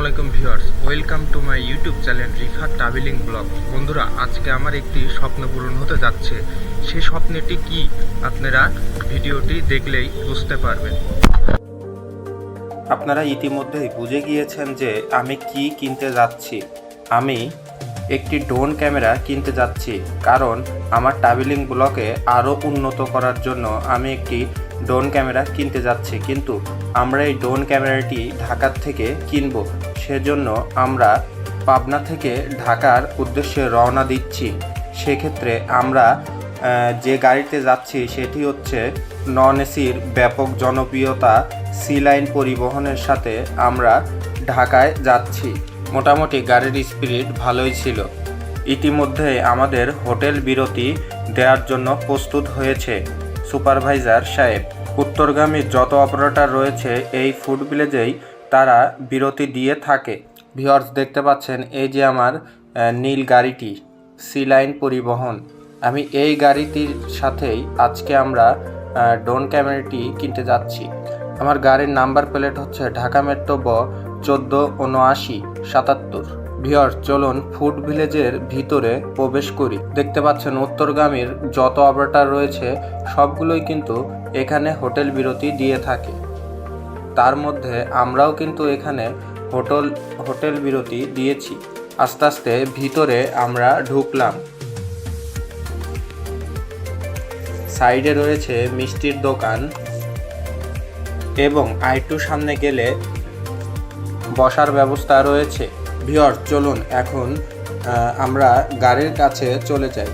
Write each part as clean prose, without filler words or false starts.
আসসালামু আলাইকুম viewers, welcome to my YouTube channel Rifat travelling blog. বন্ধুরা, আজকে আমার একটি স্বপ্ন পূরণ হতে যাচ্ছে। সেই স্বপ্নটি কি আপনারা ভিডিওটি দেখলেই বুঝতে পারবেন। আপনারা ইতিমধ্যেই বুঝে গিয়েছেন যে আমি কি কিনতে যাচ্ছি। আমি একটি ড্রোন ক্যামেরা কিনতে যাচ্ছি, কারণ আমার ট্রাভেলিং ব্লগে আরও উন্নত করার জন্য আমি একটি ড্রোন ক্যামেরা কিনতে যাচ্ছি। কিন্তু আমরা এই ড্রোন ক্যামেরাটি ঢাকার থেকে কিনব, সেজন্য আমরা পাবনা থেকে ঢাকার উদ্দেশ্যে রওনা দিচ্ছি। সেক্ষেত্রে আমরা যে গাড়িতে যাচ্ছি সেটি হচ্ছে নন এসির ব্যাপক জনপ্রিয়তা সি লাইন পরিবহনের সাথে আমরা ঢাকায় যাচ্ছি। মোটামুটি গাড়ির স্পিড ভালোই ছিল। ইতিমধ্যে আমাদের হোটেল বিরতি দেওয়ার জন্য প্রস্তুত হয়েছে সুপারভাইজার সাহেব। উত্তরগামী যত অপারেটর রয়েছে এই ফুড ভিলেজেই তারা বিরতি দিয়ে থাকে। ভিউয়ার্স, দেখতে পাচ্ছেন এই যে আমার নীল গাড়িটি সি লাইন পরিবহন। আমি এই গাড়িটির সাথেই আজকে আমরা ড্রোন ক্যামেরাটি কিনতে যাচ্ছি। আমার গাড়ির নাম্বার প্লেট হচ্ছে ঢাকা মেট্রো ব 147977। ভিউয়ার্স, চলুন ফুড ভিলেজের ভিতরে প্রবেশ করি। দেখতে পাচ্ছেন উত্তরগামীর যত অপারেটর রয়েছে সবগুলোই কিন্তু এখানে হোটেল বিরতি দিয়ে থাকে। তার মধ্যে আমরাও কিন্তু এখানে হোটেল বিরতি দিয়েছি। আস্তে আস্তে ভিতরে আমরা ঢুকলাম। সাইডে রয়েছে মিষ্টির দোকান এবং আরেকটু সামনে গেলে বসার ব্যবস্থা রয়েছে। ভিউয়ার্স, চলুন এখন আমরা গাড়ির কাছে চলে যাই।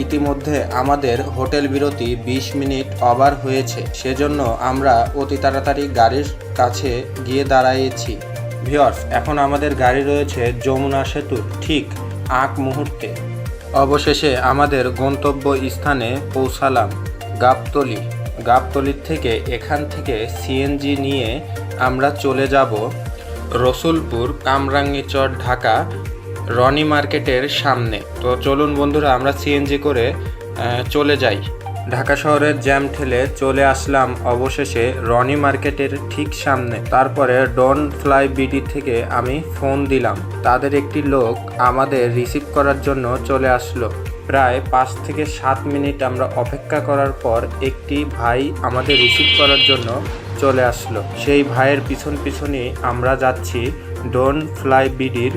ইতিমধ্যে আমাদের হোটেল বিরতি 20 মিনিট ওভার হয়েছে, সেজন্য আমরা অতি তাড়াতাড়ি গাড়ির কাছে গিয়ে দাঁড়িয়েছি। ভিউয়ার্স, এখন আমাদের গাড়ি রয়েছে যমুনা সেতুর ঠিক আগ মুহূর্তে। অবশেষে আমাদের গন্তব্য স্থানে পৌঁছালাম, গাবতলী থেকে। এখান থেকে সিএনজি নিয়ে আমরা চলে যাব রসুলপুর কামরাঙ্গীচর ঢাকা রনি মার্কেটের সামনে। তো চলুন বন্ধুরা, আমরা সিএনজি করে চলে যাই। ঢাকা শহরের জ্যাম ঠেলে চলে আসলাম অবশেষে রনি মার্কেটের ঠিক সামনে। তারপরে ডন ফ্লাই বিডি থেকে আমি ফোন দিলাম। তাদের একটি লোক আমাদের রিসিভ করার জন্য চলে আসলো। প্রায় 5 থেকে 7 মিনিট আমরা অপেক্ষা করার পর একটি ভাই আমাদের রিসিভ করার জন্য চলে আসলো। সেই ভাইয়ের পিছনই আমরা যাচ্ছি ডন ফ্লাই বিডির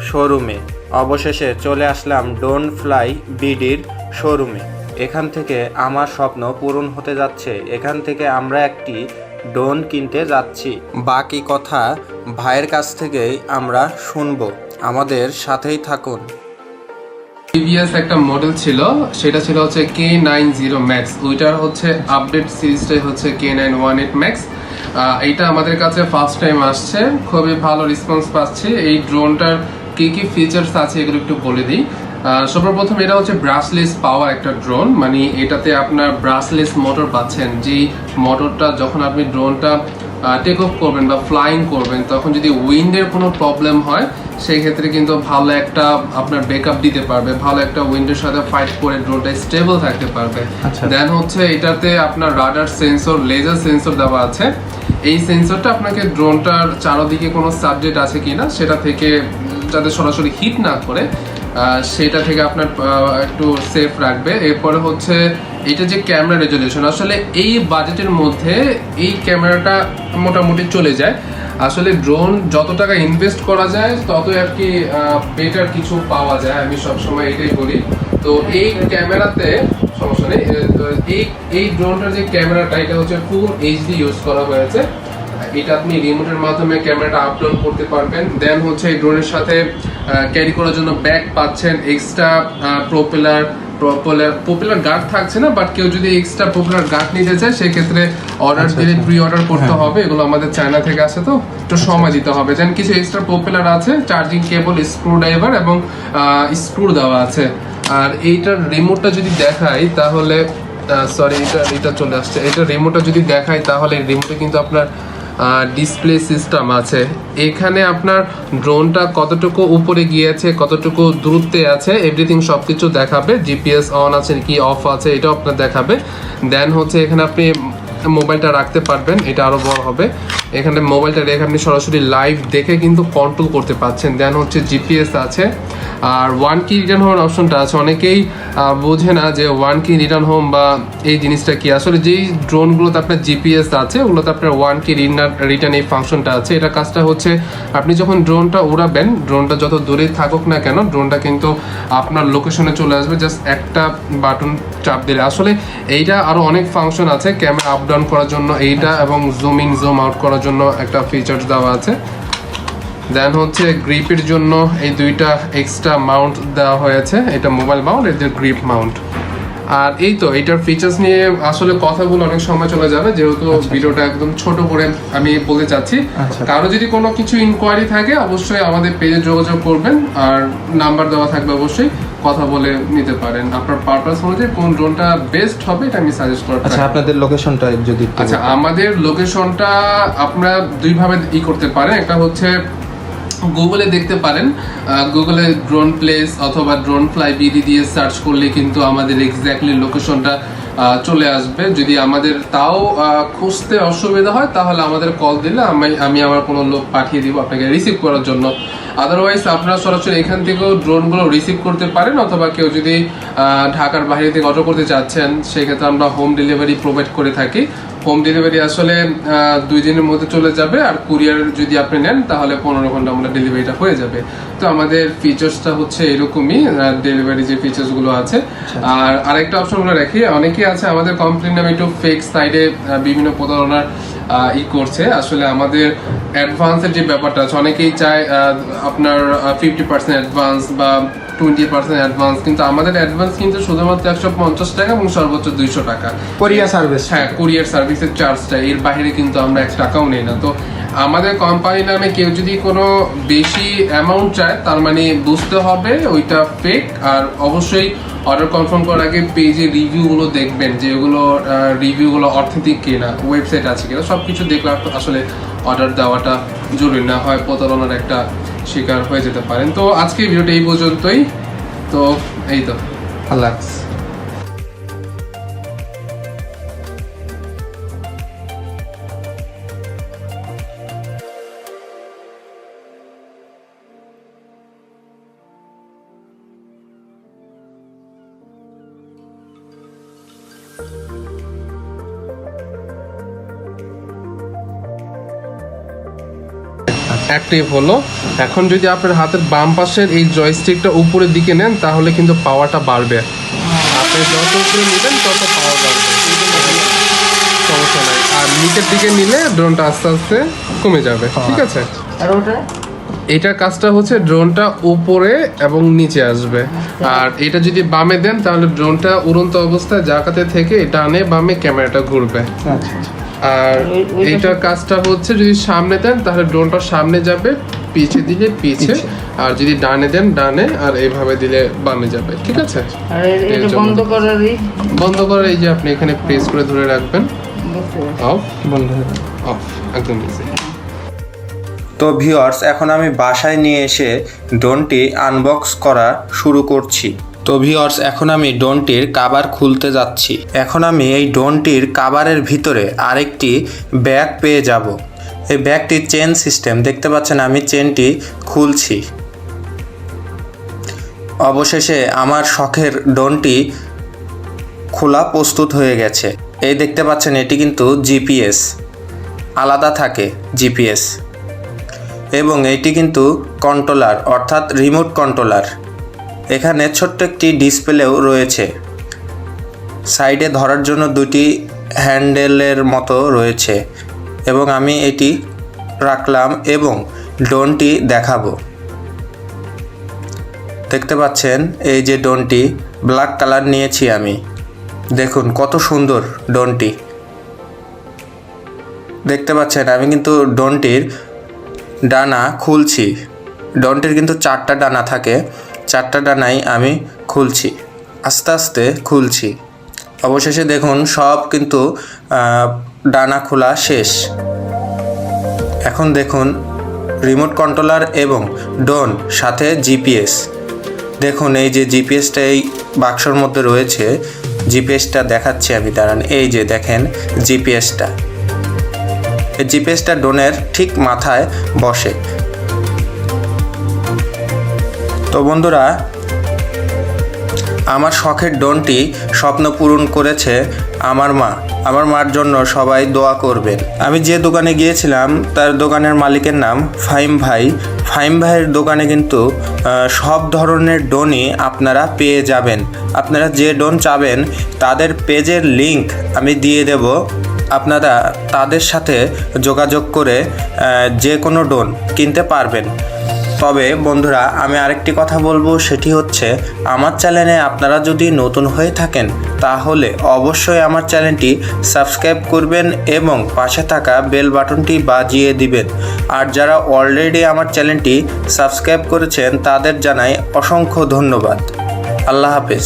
শোরুমে। অবশেষে চলে আসলাম ডন ফ্লাই বিডির শোরুমে। এখান থেকে আমার স্বপ্ন পূরণ হতে যাচ্ছে। এখান থেকে আমরা একটি ড্রোন কিনতে যাচ্ছি। বাকি কথা ভাইয়ের কাছ থেকেই আমরা শুনবো। আমাদের সাথেই থাকুন। প্রিভিয়াস একটা মডেল ছিল, সেটা ছিল হচ্ছে K90 Max। ওইটার হচ্ছে আপডেট সিরিজটাই হচ্ছে K918 Max। এইটা আমাদের কাছে ফার্স্ট টাইম আসছে, খুবই ভালো রেসপন্স পাচ্ছি। এই ড্রোনটার কি কি ফিচার্স আছে এগুলো একটু বলে দিই। সর্বপ্রথম এটা হচ্ছে ব্রাশলেস পাওয়ার একটা ড্রোন, মানে এটাতে আপনার ব্রাশলেস মোটর পাচ্ছেন। যেই মোটরটা যখন আপনি ড্রোনটা টেক অফ করবেন বা ফ্লাইং করবেন, তখন যদি উইন্ডের কোনো প্রবলেম হয় সেই ক্ষেত্রে কিন্তু ভালো একটা আপনার ব্যাকআপ দিতে পারবে, ভালো একটা উইন্ডের সাথে ফাইট করে ড্রোনটা স্টেবল থাকতে পারবে। দেন হচ্ছে এটাতে আপনার রাডার সেন্সর, লেজার সেন্সর দেওয়া আছে। এই সেন্সরটা আপনাকে ড্রোনটার চারদিকে কোনো সাবজেক্ট আছে কিনা সেটা থেকে, যাতে সরাসরি হিট না করে, সেটা থেকে আপনার একটু সেফ রাখবে। এরপরে হচ্ছে এটা যে ক্যামেরা রেজলিউশন, আসলে এই বাজেটের মধ্যে এই ক্যামেরাটা মোটামুটি চলে যায়। আসলে ড্রোন যত টাকা ইনভেস্ট করা যায় ততই আর কি বেটার কিছু পাওয়া যায়, আমি সবসময় এটাই বলি। তো এই ক্যামেরাতে সমস্যা নেই। এই ড্রোনটার যে ক্যামেরাটা, এটা হচ্ছে ফুল এইচডি ইউজ করা হয়েছে। এটা আপনি রিমোটের মাধ্যমে ক্যামেরাটা আপলোড করতে পারবেন। দেন হচ্ছে এই ড্রোনের সাথে ক্যারি করার জন্য ব্যাগ পাচ্ছেন, এক্সট্রা প্রপেলার গার্ড থাকছে না, বাট কেউ যদি এক্সট্রা প্রপেলার গার্ড নিতে চায় সেক্ষেত্রে অর্ডার দিলে প্রি অর্ডার করতে হবে। এগুলো আমাদের চায়না থেকে আসে, তো একটু সময় দিতে হবে। দেন কিছু এক্সট্রা প্রপেলার আছে, চার্জিং কেবল, স্ক্রু ড্রাইভার এবং স্ক্রু দেওয়া আছে। আর এইটার রিমোটটা যদি দেখাই তাহলে, সরি এটা চলে আসছে। এটা রিমোটটা যদি দেখাই তাহলে রিমোটে কিন্তু আপনার ডিসপ্লে সিস্টেম আছে। এখানে আপনার ড্রোনটা কতটুকু উপরে গিয়েছে, কতটুকু দূরত্বে আছে, এভরিথিং সবকিছু দেখাবে। জিপিএস অন আছে কি অফ আছে এটাও আপনার দেখাবে। দেন হচ্ছে এখানে আপনি মোবাইলটা রাখতে পারবেন, এটা আরো বড় হবে। এখানে মোবাইলটা রেখে আপনি সরাসরি লাইভ দেখে কিন্তু কন্ট্রোল করতে পারছেন। দেন হচ্ছে জিপিএস আছে, আর 1 কি রিটার্ন হোম অপশনটা আছে। অনেকেই বোঝে না যে 1 কি রিটার্ন হোম বা এই জিনিসটা কি। আসলে যেই ড্রোনগুলোতে আপনার জিপিএস আছে ওগুলোতে আপনার 1 কি রিটার্ন এই ফাংশনটা আছে। এটা কাজটা হচ্ছে আপনি যখন ড্রোনটা উড়াবেন, ড্রোনটা যত দূরে থাকুক না কেন, ড্রোনটা কিন্তু আপনার লোকেশনে চলে আসবে জাস্ট একটা বাটন চাপ দিলে। আসলে এইটা আরও অনেক ফাংশন আছে ক্যামেরা আপ ডাউন করার জন্য এইটা, এবং জুম ইন জুম আউট করার জন্য একটা ফিচার্স দেওয়া আছে। দেন হচ্ছে গ্রিপের জন্য এই দুইটা এক্সট্রা মাউন্ট দেওয়া হয়েছে, এটা মোবাইল মাউন্ট, এদের গ্রিপ মাউন্ট। আর এই তো এইটার ফিচার্স নিয়ে আসলে কথাগুলো অনেক সময় চলে যাবে, যেহেতু ভিডিওটা একদম ছোট করে আমি বলতে চাচ্ছি। কারো যদি কোনো কিছু ইনকোয়ারি থাকে অবশ্যই আমাদের পেজে যোগাযোগ করবেন, আর নাম্বার দেওয়া থাকবে, অবশ্যই কথা বলে নিতে পারেন। আপনার পারপাস অনুযায়ী কোন ড্রোনটা বেস্ট হবে এটা আমি সাজেস্ট করব। আচ্ছা, আপনাদের লোকেশনটা যদি আচ্ছা, আমাদের লোকেশনটা আপনারা দুইভাবে করতে পারেন। একটা হচ্ছে গুগলে দেখতে পারেন, গুগলে ড্রোন প্লেস অথবা ড্রোন ফ্লাই বিডি দিয়ে সার্চ করলে কিন্তু আমাদের এক্স্যাক্টলি লোকেশনটা চলে আসবে। যদি আমাদের তাও খুঁজতে অসুবিধা হয় তাহলে আমাদের কল দিলে আমি আমার কোনো লোক পাঠিয়ে দিব আপনাকে রিসিভ করার জন্য। আদারওয়াইজ আপনারা সরাসরি এখান থেকেও ড্রোনগুলো রিসিভ করতে পারেন, অথবা কেউ যদি ঢাকার বাইরে থেকে অর্ডার করতে চাচ্ছেন সেক্ষেত্রে আমরা হোম ডেলিভারি প্রোভাইড করে থাকি। হোম ডেলিভারি আসলে 2 দিনের মধ্যে চলে যাবে, আর কুরিয়ার যদি আপনি নেন তাহলে 15 ঘন্টা আমরা ডেলিভারিটা হয়ে যাবে। তো আমাদের ফিচার্সটা হচ্ছে এরকমই, ডেলিভারি যে ফিচার্সগুলো আছে। আর আরেকটা অপশনগুলো রাখি, অনেকে আছে আমাদের কোম্পানির নামে একটু ফেক সাইডে বিভিন্ন প্রতারণার করছে। আসলে আমাদের অ্যাডভান্সের যে ব্যাপারটা আছে, অনেকেই চায় আপনার 50% অ্যাডভান্স বা 20% অ্যাডভান্স, কিন্তু আমাদের অ্যাডভান্স কিন্তু শুধুমাত্র 150 টাকা এবং সর্বোচ্চ 200 টাকা কোরিয়ার সার্ভিস। হ্যাঁ, কুরিয়ার সার্ভিসের চার্জটা, এর বাইরে কিন্তু আমরা 1 টাকাও নেই না। তো আমাদের কোম্পানির নামে কেউ যদি কোনো বেশি অ্যামাউন্ট চায় তার মানে বুঝতে হবে ওইটা ফেক। আর অবশ্যই অর্ডার কনফার্ম করার আগে পেজে রিভিউগুলো দেখবেন যে ওগুলো রিভিউগুলো অথেন্টিক কিনা, ওয়েবসাইট আছে কিনা, সব কিছু দেখলে আসলে অর্ডার দেওয়াটা জরুরি, না হয় প্রতারণার একটা শিকার হয়ে যেতে পারেন। তো আজকে ভিডিওটা এই পর্যন্তই। তো এই তো, আল্লাহ হাফেজ। অ্যাক্টিভ হলো। এখন যদি আপনার হাতের বাম পাশের এই জয়স্টিকটা উপরের দিকে নেন তাহলে কিন্তু পাওয়ারটা বাড়বে। আপনি যত উপরে নেবেন তত পাওয়ার বাড়বে, সমস্যা নাই। আর নিচের দিকে নিলে ড্রোনটা আস্তে আস্তে কমে যাবে, ঠিক আছে? আর ওটা এটার কাজটা হচ্ছে ড্রোনটা উপরে এবং নিচে আসবে। আর এটা যদি বামে দেন তাহলে ড্রোনটা উড়ন্ত অবস্থায় জায়গাতে থেকে ডানে বামে ক্যামেরাটা ঘুরবে। আর এইটার কাজটা হচ্ছে যদি সামনে দেন তাহলে ড্রোনটা সামনে যাবে, পিছে দিলে পিছে, আর যদি ডানে দেন ডানে, আর এইভাবে দিলে বামে যাবে, ঠিক আছে? আর এটা বন্ধ করার এই যে আপনি এখানে প্রেস করে ধরে রাখবেন, অফ, বন্ধ অফ, একদম ইজি। তো ভিউয়ার্স, এখন আমি বাসায় নিয়ে এসে ড্রোনটি আনবক্স করা শুরু করছি। তো ভিউয়ার্স, এখন আমি ড্রোনটির কভার খুলতে যাচ্ছি। এখন আমি এই ড্রোনটির কভারের ভিতরে আরেকটি ব্যাগ পেয়ে যাব। এই ব্যাগটি চেন সিস্টেম, দেখতে পাচ্ছেন আমি চেনটি খুলছি। অবশেষে আমার শখের ড্রোনটি খোলা প্রস্তুত হয়ে গেছে। এই দেখতে পাচ্ছেন এটি কিন্তু জিপিএস, আলাদা থাকে জিপিএস, এবং এইটি কিন্তু কন্ট্রোলার অর্থাৎ রিমোট কন্ট্রোলার। এখানে ছোট্ট একটি ডিসপ্লেও রয়েছে, সাইডে ধরার জন্য 2টি হ্যান্ডেলের মতো রয়েছে, এবং আমি এটি রাখলাম এবং ড্রোনটি দেখাবো। দেখতে পাচ্ছেন এই যে ড্রোনটি ব্ল্যাক কালার নিয়েছি আমি, দেখুন কত সুন্দর ড্রোনটি। দেখতে পাচ্ছেন আমি কিন্তু ড্রোনটির ডানা খুলছি। ড্রোনটির কিন্তু 4টা ডানা থাকে, 4টা ডানাই আমি খুলছি, আস্তে আস্তে খুলছি। অবশেষে দেখুন সব কিন্তু ডানা খোলা শেষ। এখন দেখুন রিমোট কন্ট্রোলার এবং ড্রোন, সাথে জিপিএস। দেখুন এই যে জিপিএসটা এই বাক্সর মধ্যে রয়েছে, জিপিএসটা দেখাচ্ছি আমি, দাঁড়ান। এই যে দেখেন জিপিএসটা, জিপিএসটা ড্রোনের ঠিক মাথায় বসে। তো বন্ধুরা, আমার শখের ড্রোনটি স্বপ্ন পূরণ করেছে আমার মা। আমার মার জন্য সবাই দোয়া করবেন। আমি যে দোকানে গিয়েছিলাম তার দোকানের মালিকের নাম ফাহিম ভাই। ফাহিম ভাইয়ের দোকানে কিন্তু সব ধরনের ড্রোনই আপনারা পেয়ে যাবেন। আপনারা যে ড্রোন চাবেন তাদের পেজের লিংক আমি দিয়ে দেব। আপনারা তাদের সাথে যোগাযোগ করে যে কোনো ড্রোন কিনতে পারবেন। তবে বন্ধুরা, আমি আরেকটি কথা বলবো, সেটি হচ্ছে আমার চ্যানেলে আপনারা যদি নতুন হয়ে থাকেন তাহলে অবশ্যই আমার চ্যানেলটি সাবস্ক্রাইব করবেন এবং পাশে থাকা বেল বাটনটি বাজিয়ে দিবেন। আর যারা অলরেডি আমার চ্যানেলটি সাবস্ক্রাইব করেছেন তাদের জানাই অসংখ্য ধন্যবাদ। আল্লাহ হাফেজ।